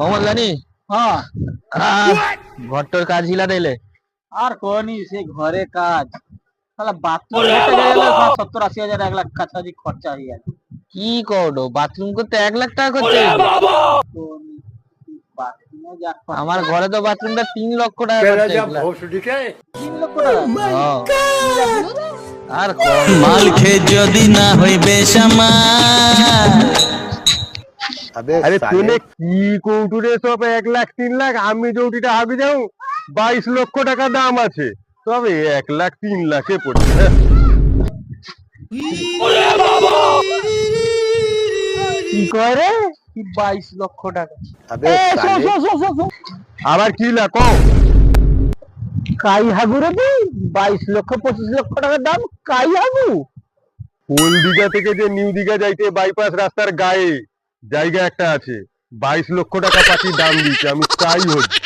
মোহাম্মদ জানি হ্যাঁ ঘরটোর কাজ হিলা দিলে আর কোনি সে ঘরে কাজ তাহলে বাথরুম হেঁটে গেলে 70-80 হাজার 1 লাখ কাছাকাছি খরচা হয়ে গেল। কি করো বাথরুম করতে 1 লাখ টাকা খরচা বাথরুমে যা আমার ঘরে তো বাথরুমটা 3 লক্ষ টাকা খরচা হয়েছিল। 3 লক্ষ টাকা আর কম মাল খেয়ে যদি না হইবে সামার। আরে তুমি কি কৌটুরে সব 1 লাখ 3 লাখ, আমি যৌটিটা হাবি যাও 22 লক্ষ টাকা দাম আছে, তবে 1 লাখ 3 লাখে পড়ছে। হ্যাঁ কি করে 22 লক্ষ টাকা আবার কি লাখ কাই হাগুরে তুই 22 লক্ষ 25 লক্ষ টাকার দাম কাই হাগু। ওল্ড দিঘা থেকে যে নিউ দিঘা যাইতে বাইপাস রাস্তার গায়ে জায়গা একটা আছে, 22 লক্ষ টাকা পাখি দাম দিচ্ছে, আমি তাই হচ্ছি।